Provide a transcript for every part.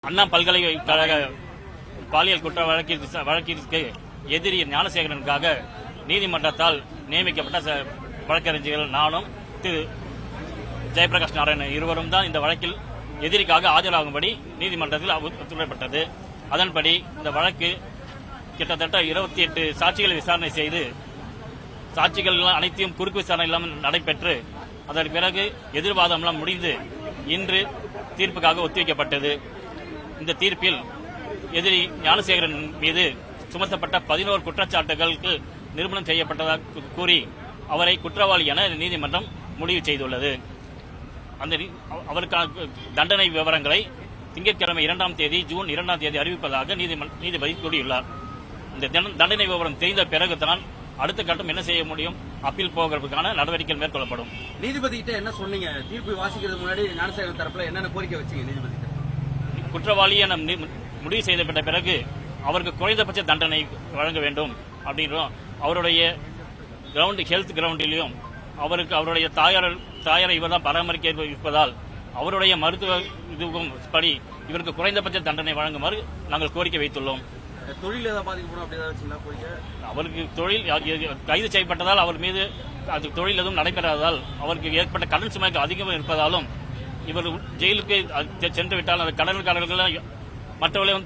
அண்ணா பல்கலைக்கழக பாலியல் குற்ற வழக்கிற்கு எதிரி ஞானசேகரனுக்காக நீதிமன்றத்தால் நியமிக்கப்பட்ட வழக்கறிஞர்கள் நானும் திரு ஜெயபிரகாஷ் நாராயணன் இருவரும் தான் இந்த வழக்கில் எதிரிக்காக ஆஜராகும்படி நீதிமன்றத்தில் உத்தரவிடப்பட்டது. அதன்படி இந்த வழக்கு கிட்டத்தட்ட 28 சாட்சிகளை விசாரணை செய்து சாட்சிகள் அனைத்தையும் குறுக்கு விசாரணை இல்லாமல் நடைபெற்று அதற்கு பிறகு எதிர்வாதமெல்லாம் முடிந்து இன்று தீர்ப்புக்காக ஒத்திவைக்கப்பட்டது. இந்த தீர்ப்பில் எதிரி ஞானசேகரன் மீது சுமத்தப்பட்ட 11 குற்றச்சாட்டுகளுக்கு நிரூபணம் செய்யப்பட்டதாக கூறி அவரை குற்றவாளி என நீதிமன்றம் முடிவு செய்துள்ளது. அவருக்கான தண்டனை விவரங்களை திங்கட்கிழமை 2ஆம் தேதி ஜூன் 2ஆம் தேதி அறிவிப்பதாக நீதிபதி கூறியுள்ளார். இந்த தண்டனை விவரம் தெரிந்த பிறகுதான் அடுத்த கட்டம் என்ன செய்ய முடியும், அப்பீல் போகிறதுக்கான நடவடிக்கைகள் மேற்கொள்ளப்படும். நீதிபதி கிட்ட என்ன சொன்னீங்க? தீர்ப்பு வாசிக்கிறது முன்னாடி ஞானசேகரன் தரப்புல என்னென்ன கோரிக்கை வச்சீங்க நீதிபதி? குற்றவாளி என முடிவு செய்யப்பட்ட பிறகு அவருக்கு குறைந்தபட்ச தண்டனை வழங்க வேண்டும் அப்படின்றோம். அவருடைய ஹெல்த் கிரவுண்டிலையும் அவருடைய தாயாரை இவர் தான் பராமரிக்க இருப்பதால் அவருடைய மருத்துவ இதுவும் படி இவருக்கு குறைந்தபட்ச தண்டனை வழங்குமாறு நாங்கள் கோரிக்கை வைத்துள்ளோம். தொழில் ஏதாவது பாதிக்கப்படும் அப்படி ஏதாவது அவருக்கு தொழில் கைது செய்யப்பட்டதால் அவர் மீது அது தொழில் எதுவும் நடைபெறாததால் அவருக்கு ஏற்பட்ட கடன் சுமை அதிகமாக இருப்பதாலும் இவர் ஜெயிலுக்கு சென்று விட்டால் அந்த கடன்காரர்களை மற்றவர்களை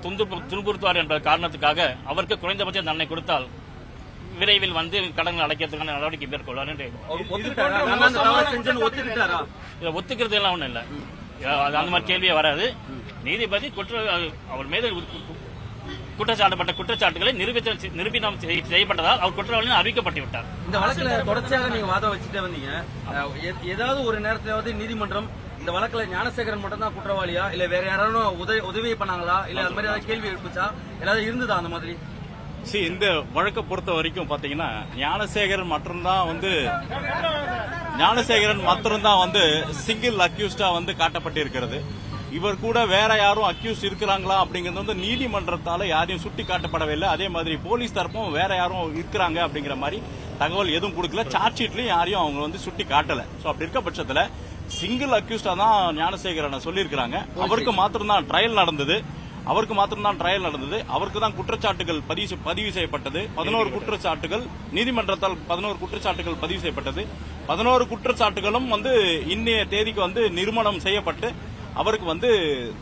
துன்புறுத்துவார் என்ற காரணத்துக்காக அவருக்கு குறைந்தபட்ச தண்டனை கொடுத்தால் விரைவில் வந்து கடன்கள் அடைக்கிறதுக்கான நடவடிக்கை மேற்கொள்வார் என்று. ஒத்துக்கிறது எல்லாம் ஒன்றும் இல்லை, அந்த மாதிரி கேள்வியே வராது. நீதிபதி அவர் மீது குற்றச்சாட்டப்பட்ட குற்றச்சாட்டுகளை நிரூபணம் செய்யப்பட்டதால் அவர் குற்றவாளி அறிவிக்கப்பட்டு விட்டார். இந்த வழக்கில் தொடர்ச்சியாக நீங்க வாதம் வச்சுட்டே வந்தீங்க. ஏதாவது ஒரு நேரத்திலாவது நீதிமன்றம் இந்த வழக்கில் ஞானசேகரன் மட்டும் தான் குற்றவாளியா இல்ல வேற யாரும் உதவி பண்ணாங்களா இல்ல அந்த மாதிரி ஏதாவது கேள்வி எழுப்புச்சா ஏதாவது இருந்ததா அந்த மாதிரி? இந்த வழக்கை பொறுத்த வரைக்கும் பாத்தீங்கன்னா ஞானசேகரன் மாத்திரம்தான் வந்து சிங்கிள் அக்யூஸ்டா வந்து காட்டப்பட்டிருக்கிறது. இவர் கூட வேற யாரும் அக்யூஸ்ட் இருக்கிறாங்களா அப்படிங்கிறது வந்து நீதிமன்றத்தால யாரையும் சுட்டி காட்டப்படவில்லை. அதே மாதிரி போலீஸ் தரப்பும் வேற யாரும் இருக்கிறாங்க அப்படிங்கிற மாதிரி தகவல் எதுவும் கொடுக்கல. சார்ஜ் ஷீட்லயும் யாரையும் அவங்க வந்து சுட்டி காட்டல. சோ அப்படி இருக்க பட்சத்துல சிங்கிள் அக்யூஸ்டா தான் ஞானசேகரனை சொல்லியிருக்கிறாங்க. அவருக்கு மாத்திரம்தான் ட்ரையல் நடந்தது. அவருக்கு தான் குற்றச்சாட்டுகள் பதிவு செய்யப்பட்டது. 11 குற்றச்சாட்டுகள் நீதிமன்றத்தால் 11 குற்றச்சாட்டுகள் பதிவு செய்யப்பட்டது. 11 குற்றச்சாட்டுகளும் வந்து இன்னைய தேதிக்கு வந்து நிரூபணம் செய்யப்பட்டு அவருக்கு வந்து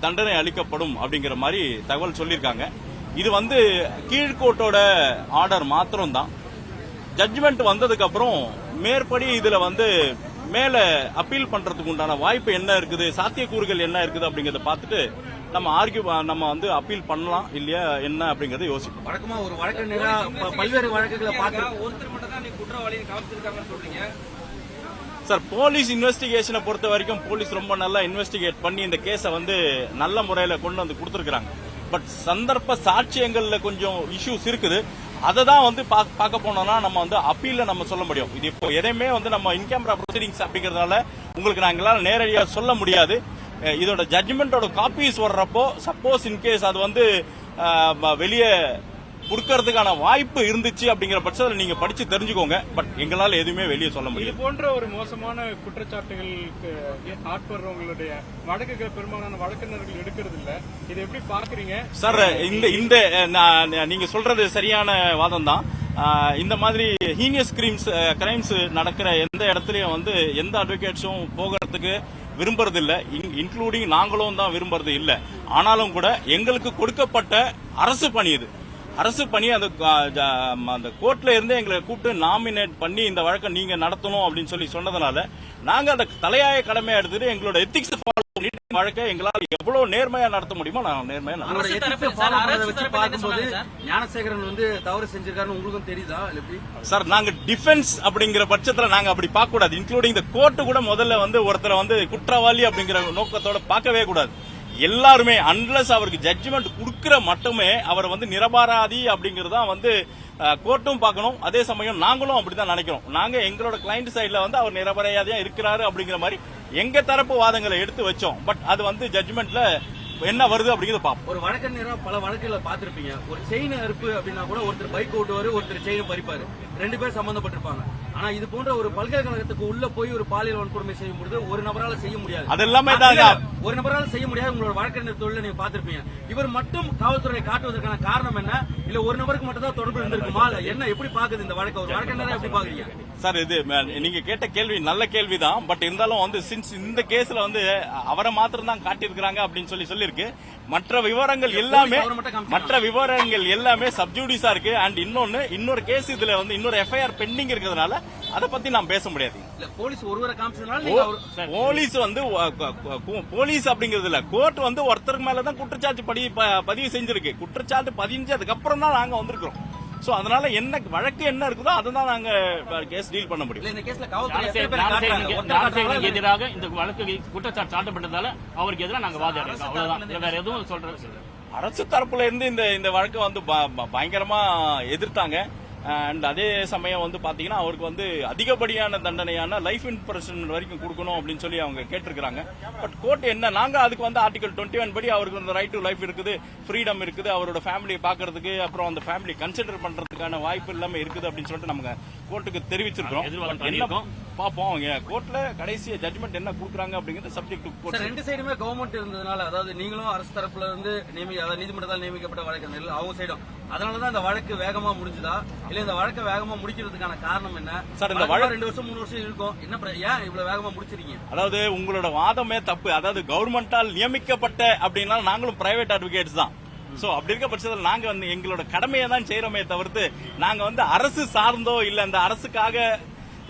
தண்டனை அளிக்கப்படும் அப்படிங்கிற மாதிரி தகவல் சொல்லியிருக்காங்க. இது வந்து கீழ்கோர்ட்டோட ஆர்டர் மாத்திரம் தான். ஜட்ஜ்மெண்ட் வந்ததுக்கு அப்புறம் மேற்படி இதுல வந்து மேல அப்பீல் பண்றதுக்கு உண்டான வாய்ப்பு என்ன இருக்குது, சாத்தியக்கூறுகள் என்ன இருக்குது அப்படிங்கறத பார்த்துட்டு நம்ம வந்து அப்பீல் பண்ணலாம் இல்லையா என்ன அப்படிங்கறத யோசிப்போம். வழக்கமா ஒரு வழக்கறிஞரா பல்வேறு வழக்குகளை பார்த்து ஒருத்தர் மட்டும் தான் குற்றவாளியை காமிச்சிருக்காங்கன்னு சொல்றீங்க சார். போலீஸ் இன்வெஸ்டிகேஷனை பொறுத்த வரைக்கும் போலீஸ் ரொம்ப நல்லா இன்வெஸ்டிகேட் பண்ணி இந்த கேஸை வந்து நல்ல முறையில கொண்டு வந்து கொடுத்திருக்காங்க. பட் சந்தர்ப்ப சாட்சியங்கள்ல கொஞ்சம் இஷ்யூஸ் இருக்குது. அதை தான் வந்து பார்க்க போனோம்னா நம்ம வந்து அப்பீல்ல நம்ம சொல்ல முடியும். இது இப்போ எதையுமே வந்து நம்ம இன் கேமரா ப்ரொசீடிங்ஸ் அப்படிங்கறதுனால உங்களுக்கு நாங்களால நேரடியாக சொல்ல முடியாது. இதோட ஜட்ஜ்மெண்டோட காப்பீஸ் வர்றப்போ சப்போஸ் இன்கேஸ் அது வந்து வெளியே கொடுக்கறதுக்கான வாய்ப்பு இருந்துச்சு அப்படிங்கிற பட்சத்தில் நீங்க படிச்சு தெரிஞ்சுக்கோங்க. பட் எங்களால எதுவுமே வெளியே சொல்ல முடியும். இது போன்ற ஒரு மோசமான குற்றச்சாட்டுகளுக்கு ஆட்படுறவங்களுடைய வழக்குகள் பெரும்பாலான வழக்கறிஞர்கள் எடுக்கிறது இல்ல. இதை எப்படி பாக்குறீங்க சார்? இந்த நீங்க சொல்றது சரியான வாதம் தான். இந்த மாதிரி ஹீனியஸ் கிரைம்ஸ் நடக்கிற எந்த இடத்துலயும் வந்து எந்த அட்வொகேட்ஸும் போகிறதுக்கு விரும்புறது இல்ல, இன்க்ளூடிங் நாங்களும் தான் விரும்புறது இல்ல. ஆனாலும் கூட எங்களுக்கு கொடுக்கப்பட்ட அரசு பணி அந்த கோர்ட்ல இருந்து எங்களை கூப்பிட்டு நாமினேட் பண்ணி இந்த வழக்கை நீங்க நடத்தணும் அப்படின்னு சொல்லி சொன்னதுனால நாங்க அந்த தலையாய கடமையா எடுத்துட்டு எங்களோட எத்திக்ஸ் ஃபாலோ பண்ணிட்டு வழக்கை எங்களால் எவ்வளவு நேர்மையா நடத்த முடியுமோ நான் நேர்மையா பார்க்கும்போது ஞானசேகரன் வந்து தவறு செஞ்சிருக்காருன்னு உங்களுக்கும் தெரியுதா? சார், நாங்க டிஃபென்ஸ் அப்படிங்கிற பட்சத்துல நாங்க அப்படி பார்க்க கூடாது. இன்க்ளூடிங் இந்த கோர்ட்டு கூட முதல்ல வந்து ஒருத்தரை வந்து குற்றவாளி அப்படிங்கிற நோக்கத்தோட பார்க்கவே கூடாது. எல்லாருமே அன்லஸ் அவருக்கு ஜட்ஜ்மெண்ட் கொடுக்கிற மட்டுமே அவர் வந்து நிரபராதி அப்படிங்கறத வந்து கோர்ட்டும் பார்க்கணும். அதே சமயம் நாங்களும் அப்படிதான் நினைக்கிறோம். நாங்க எங்களோட கிளைண்ட் சைட்ல வந்து அவர் நிரபராதியா இருக்கிறாரு அப்படிங்கிற மாதிரி எங்க தரப்பு வாதங்களை எடுத்து வச்சோம். பட் அது வந்து ஜட்ஜ்மெண்ட்ல என்ன வருது அப்படிங்கறத பாப்போம். ஒரு வழக்கறிஞரா பல வழக்குகளை பார்த்திருப்பீங்க. ஒரு செயின் அறுப்பு அப்படின்னா கூட ஒருத்தர் பைக் ஓட்டுவாரு, ஒருத்தர் செயின் பறிப்பாரு. 2 பேர் சம்பந்தப்பட்டிருப்பாங்க. ஆனா இது போன்ற ஒரு பல்கலைக்கழகத்துக்கு உள்ள போய் ஒரு பாலியல் வன்கொடுமை செய்யும் பொழுது ஒரு நபரால செய்ய முடியாது. அது எல்லாமே ஒரு நபரால செய்ய முடியாது. உங்களோட வழக்கறிஞர் தொழில நீங்க பாத்திருப்பீங்க. இவர் மட்டும் காவல்துறையை காட்டுவதற்கான காரணம் என்ன? இல்ல ஒரு நபருக்கு மட்டும் தான் தொடர்பு இருந்திருக்குமா? என்ன எப்படி பாக்குது இந்த வழக்கு? ஒரு வழக்கறிஞரை எப்படி பாக்குறீங்க சார்? இது நீங்க கேட்ட கேள்வி நல்ல கேள்விதான். பட் இருந்தாலும் வந்து சின்ஸ் இந்த கேஸ்ல வந்து அவரை மாத்திரம் தான் காட்டியிருக்கிறாங்க அப்படின்னு சொல்லியிருக்கு. மற்ற விவரங்கள் எல்லாமே சப்ஜூடிஸா இருக்கு. அண்ட் இன்னொரு கேஸ் இதுல வந்து இன்னொரு எஃப்ஐஆர் பெண்டிங் இருக்கிறதுனால அதை பத்தி நான் பேச முடியாது. போலீஸ் ஒருவரை காமிச்சதுனால போலீஸ் வந்து போலீஸ் அப்படிங்கிறது இல்ல, கோர்ட் வந்து ஒருத்தருக்கு மேலதான் குற்றச்சாட்டு பதிவு செஞ்சிருக்கு. குற்றச்சாட்டு பதிஞ்சதுக்கு அப்புறம் தான் நாங்க வந்திருக்கிறோம். சோ அதனால என்ன வழக்கு என்ன இருக்குதோ அதை தான் நாங்க கேஸ் டீல் பண்ண முடியும். இந்த கேஸ்ல எதிராக இந்த வழக்கு குற்றச்சாட்டு சாட்டப்பட்டதால அவருக்கு எதிராக நாங்க வாதிடுறோம். அவ்வளவுதான், வேற எதுவும் சொல்றது. அரசு தரப்புல இருந்து இந்த வழக்கை வந்து பயங்கரமா எதிர்த்தாங்க. அண்ட் அதே சமயம் வந்து பாத்தீங்கன்னா அவருக்கு வந்து அதிகப்படியான தண்டனையான லைஃப் இம்ப்ரெஷன் வரைக்கும் கொடுக்கணும் அப்படின்னு சொல்லி அவங்க கேட்டிருக்காங்க. பட் கோர்ட் என்ன, நாங்க அதுக்கு வந்து ஆர்டிகல் 21 படி அவருக்கு வந்து ரைட் டு லைஃப் இருக்குது, ஃப்ரீடம் இருக்குது, அவரோட ஃபேமிலியை பாக்குறதுக்கு அப்புறம் அந்த ஃபேமிலி கன்சிடர் பண்றதுக்கான வாய்ப்பு எல்லாமே இருக்குது அப்படின்னு சொல்லிட்டு நம்ம கோர்ட்டுக்கு தெரிவிச்சிருக்கோம். என்ன பாப்போம் கோர்ட்ல கடைசி ஜட்மெண்ட் என்ன கொடுக்குறாங்க அப்படிங்கிறது சப்ஜெக்ட் டு கோர்ட். ரெண்டு சைடுமே கவர்மெண்ட் இருந்ததுனால, அதாவது நீங்களும் அரசு தரப்புல இருந்து நீதிமன்றத்தால் நியமிக்கப்பட்ட வழக்கறிஞர்கள் அவங்க சைடும், அதனாலதான் இந்த வழக்கு வேகமா முடிஞ்சுதா இல்ல இந்த வழக்கை வேகமா முடிக்கிறதுக்கான காரணம் என்ன சார்? இந்த வழக்கு 2 வருஷம் 3 வருஷம் இருக்கும், என்ன ஏன் இவ்வளவு வேகமா முடிச்சிருக்கீங்க? அதாவது உங்களோட வாதமே தப்பு. அதாவது கவர்மெண்டால் நியமிக்கப்பட்ட அப்படின்னா நாங்களும் பிரைவேட் அட்வொகேட்ஸ் தான். சோ அப்படி இருக்க பட்சத்தில் நாங்க வந்து எங்களோட கடமையை தான் செய்யறோமே தவிர்த்து நாங்க வந்து அரசு சார்ந்தோ இல்ல அந்த அரசுக்காக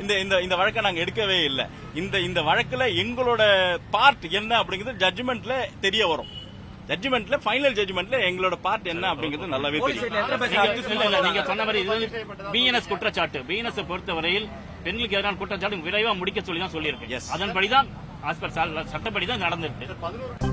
இந்த வழக்கை நாங்க எடுக்கவே இல்லை. இந்த வழக்குல எங்களோட பார்ட் என்ன அப்படிங்கிறது ஜட்ஜ்மெண்ட்ல தெரிய வரும். ஜட்ஜ்மெண்ட்ல ஃபைனல் ஜட்ஜ்மெண்ட்ல எங்களோட பார்ட் என்ன அப்படிங்கிறது நல்லாவே தெரியும். நீங்க சொன்ன மாதிரி இது பிஎன்எஸ் குற்றச்சாட்டு, பிஎன்எஸ் பொறுத்தவரையில் பெண்களுக்கு எதிரான குற்றச்சாட்டு விரைவா முடிக்க சொல்லி தான் சொல்லியிருக்கு. அதன்படிதான் சட்டப்படிதான் நடந்திருக்கு.